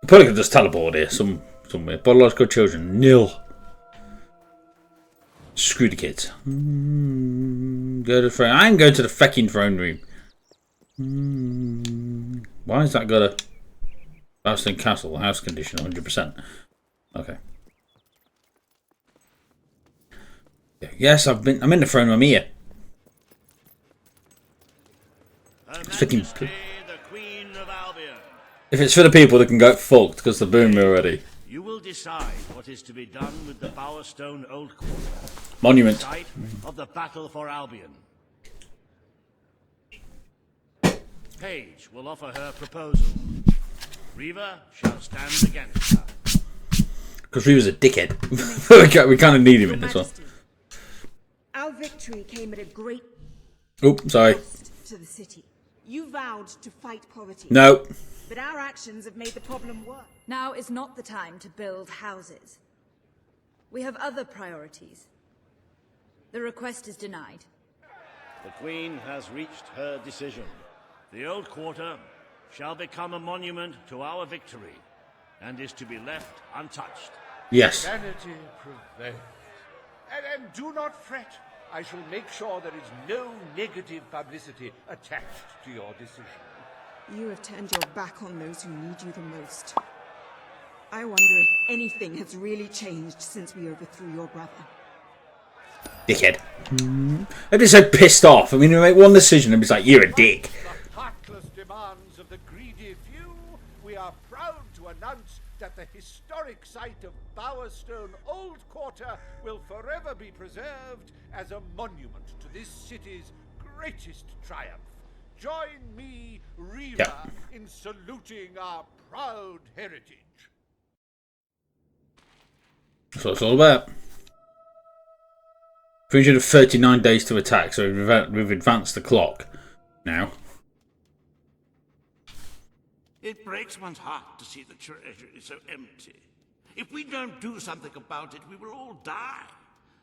I probably could just teleport here somewhere. Biological children, nil. Screw the kids. Go to the throne. I'm going to the fucking throne room. Why has that got a BOWERSTONE Castle house condition 100%? Okay. Yes, I'm in the throne room here. It's fucking. If it's for the people that can go fucked because they're booming already. You will decide what is to be done with the BOWERSTONE Old Quarter. Monument. Site of the battle for Albion. Paige will offer her proposal. Reaver shall stand against her. Because Reaver's a dickhead. we kind of need him in this one. Our victory came at a great Sorry. cost to the city. You vowed to fight poverty. No. But our actions have made the problem worse. Now is not the time to build houses. We have other priorities. The request is denied. The Queen has reached her decision. The Old Quarter shall become a monument to our victory and is to be left untouched. Yes. Sanity prevails. And do not fret. I shall make sure there is no negative publicity attached to your decision. You have turned your back on those who need you the most. I wonder if anything has really changed since we overthrew your brother. Dickhead. I'd be so pissed off. I mean, you make one decision and it's like, you're a dick. The heartless demands of the greedy few, we are proud to announce that the historic site of BOWERSTONE Old Quarter will forever be preserved as a monument to this city's greatest triumph. Join me, Reaver, in saluting our proud heritage. That's what it's all about. 339 days to attack, so we've advanced the clock now. It breaks one's heart to see the treasury so empty. If we don't do something about it, we will all die.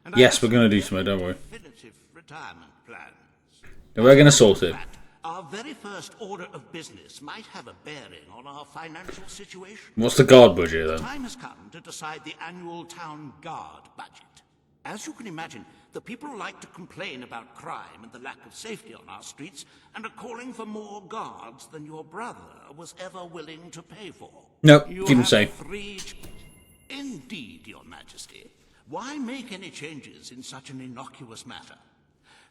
And yes, we're going to do something, don't worry. Definitive retirement plans. And we're going to sort it. Our very first order of business might have a bearing on our financial situation. What's the guard budget then? The time has come to decide the annual town guard budget. As you can imagine, the people like to complain about crime and the lack of safety on our streets and are calling for more guards than your brother was ever willing to pay for. Nope, You didn't have say. 3... Indeed, your majesty. Why make any changes in such an innocuous matter?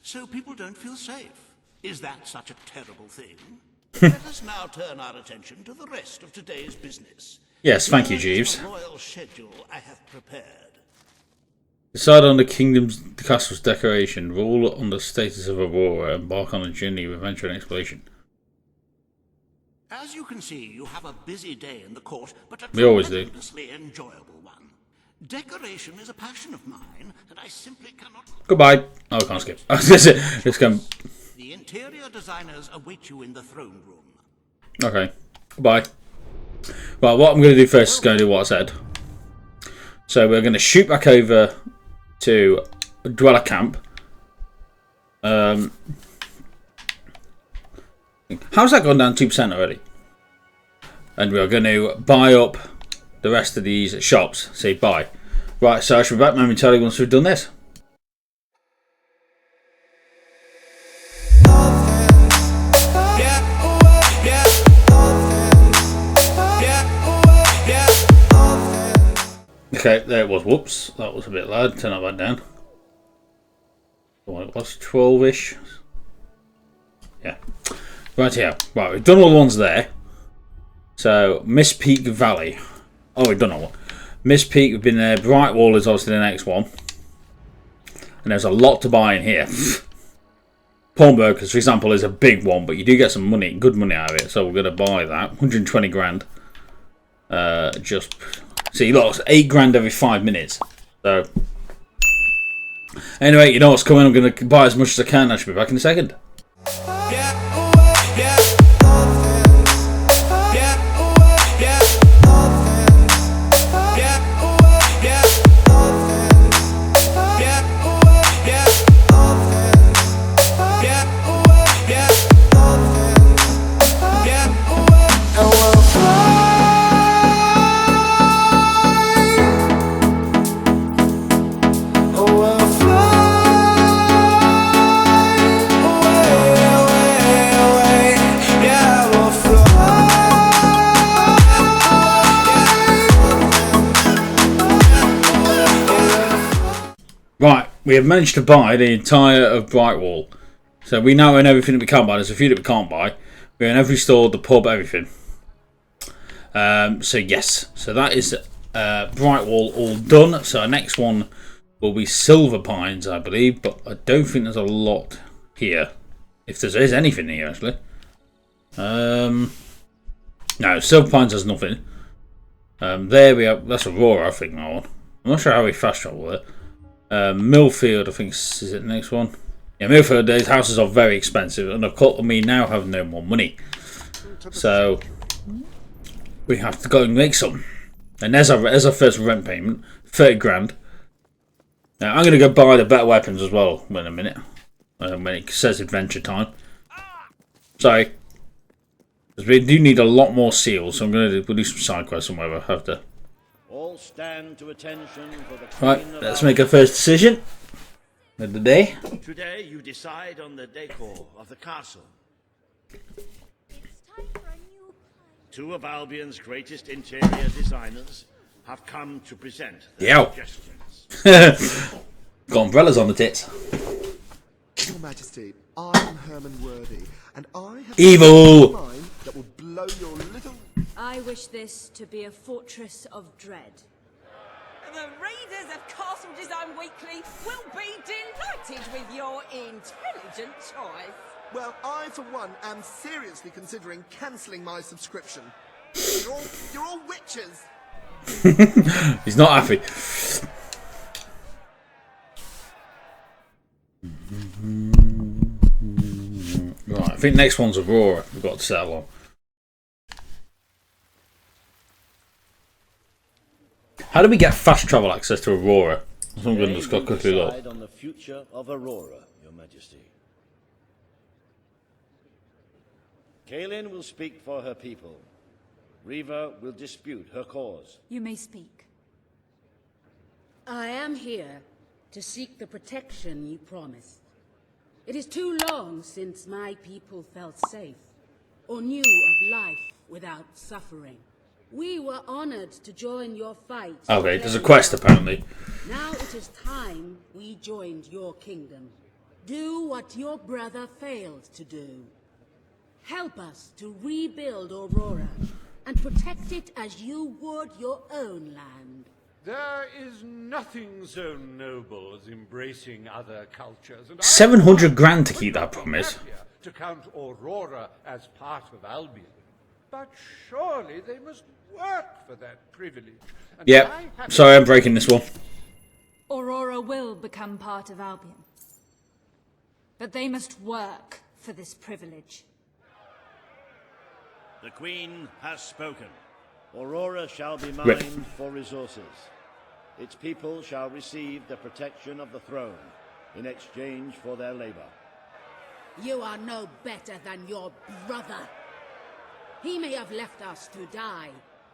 So people don't feel safe. Is that such a terrible thing? Let us now turn our attention to the rest of today's business. Yes, thank you, Here is Jeeves. the royal schedule I have prepared. Decide on the kingdom's castle's decoration. Rule on the status of Aurora. Embark on a journey of adventure and exploration. As you can see, you have a busy day in the court, but a We always do. tremendously enjoyable one. Decoration is a passion of mine, and I simply cannot... Goodbye. Oh, I can't skip. Let's go. The interior designers await you in the throne room. Okay. Goodbye. Right, what I'm going to do first is going to do what I said. So we're going to shoot back over to Dweller Camp. How's that gone down 2% already? And we're going to buy up the rest of these shops. Say bye. Right, so I shall be back momentarily once we've done this. Okay, there it was. Whoops, that was a bit loud. Turn that back down. What it was, 12-ish. Yeah. Right here. Right, we've done all the ones there. So, Miss Peak Valley. Oh, we've done all one. Miss Peak, we've been there. Brightwall is obviously the next one. And there's a lot to buy in here. Pawnbrokers, for example, is a big one, but you do get some money, good money out of it. So we're going to buy that. 120 grand. Just... See, look, it's 8 grand every 5 minutes. So, anyway, you know what's coming. I'm going to buy as much as I can. I should be back in a second. we have managed to buy the entire of Brightwall. So we now own everything that we can't buy. There's a few that we can't buy. We own every store, the pub, everything. So yes, so that is Brightwall all done. So our next one will be Silver Pines, I believe, but I don't think there's a lot here. If there is anything here, actually. No, Silver Pines has nothing. There we have. That's Aurora, I think, that one. I'm not sure how we fast travel there. Millfield, I think, is it the next one? Yeah, Millfield, these houses are very expensive, and of course, we now have no more money. So, we have to go and make some. And there's our first rent payment, 30 grand. Now, I'm going to go buy the better weapons as well in a minute. When it says adventure time. Sorry. Because we do need a lot more seals, so I'm going to do some side quests and whatever I have to. All stand to attention for the Right, let's make our first decision of the day. Today you decide on the decor of the castle. Two of Albion's greatest interior designers have come to present their suggestions. Got umbrellas on the tits. Your Majesty, I am Herman Worthy, and I have Evil! a mind that will blow your little... I wish this to be a fortress of dread. The readers of Castle Design Weekly will be delighted with your intelligent choice. Well, I, for one, am seriously considering cancelling my subscription. You're all witches! He's not happy. Right, I think next one's Aurora. We've got to settle on. How do we get fast travel access to Aurora? That's what I'm going to just quickly look. Decide on the future of Aurora, Your Majesty. Kaelin will speak for her people. Riva will dispute her cause. You may speak. I am here to seek the protection you promised. It is too long since my people felt safe, or knew of life without suffering. We were honored to join your fight. Okay, there's a quest apparently. Now it is time we joined your kingdom. Do what your brother failed to do. Help us to rebuild Aurora and protect it as you would your own land. There is nothing so noble as embracing other cultures. And 700 grand to keep that promise. To count Aurora as part of Albion. But surely they must work for that privilege. And Yep. Sorry, I'm breaking this one. Aurora will become part of Albion. But they must work for this privilege. The Queen has spoken. Aurora shall be mined for resources. Its people shall receive the protection of the throne in exchange for their labor. You are no better than your brother. He may have left us to die,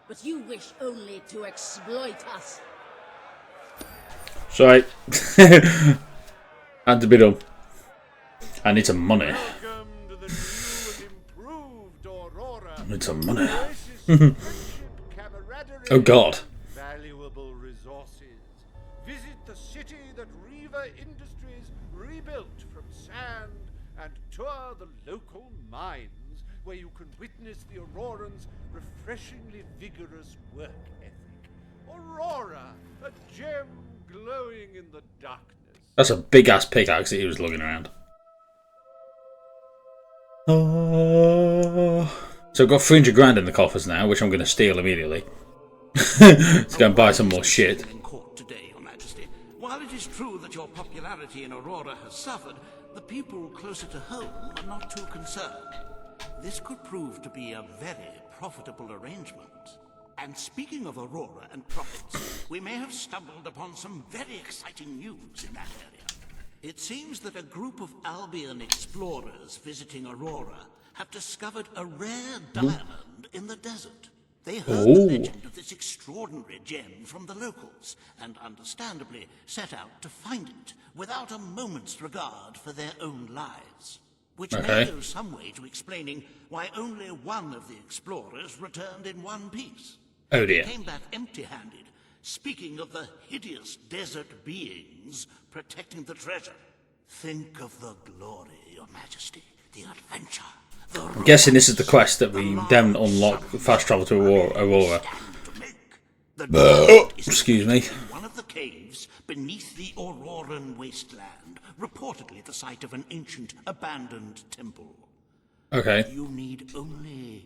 but you wish only to exploit us. Sorry. Had to be done. I need some money. Welcome to the new and improved Aurora. I need some money. Oasis of friendship, camaraderie, Oh God. valuable resources. Visit the city that Riva Industries rebuilt from sand and tour the local mines where you can witness the Aurorans' refreshingly vigorous work ethic. Aurora, a gem glowing in the darkness. That's a big ass pickaxe that he was lugging around. So I've got 300 grand in the coffers now, which I'm going to steal immediately. Let's go and buy some more shit. In court today, Your Majesty. While it is true that your popularity in Aurora has suffered, the people closer to home are not too concerned. This could prove to be a very profitable arrangement. And speaking of Aurora and profits, we may have stumbled upon some very exciting news in that area. It seems that a group of Albion explorers visiting Aurora have discovered a rare diamond in the desert. They heard the legend of this extraordinary gem from the locals, and understandably set out to find it without a moment's regard for their own lives. Which may go some way to explaining why only one of the explorers returned in one piece. Oh dear. They came back empty-handed, Speaking of the hideous desert beings protecting the treasure, think of the glory, Your Majesty, the adventure. I'm guessing this is the quest that we then unlock fast travel to Aurora. Excuse me. One of the caves beneath the Auroran wasteland, reportedly the site of an ancient abandoned temple. Okay. You need only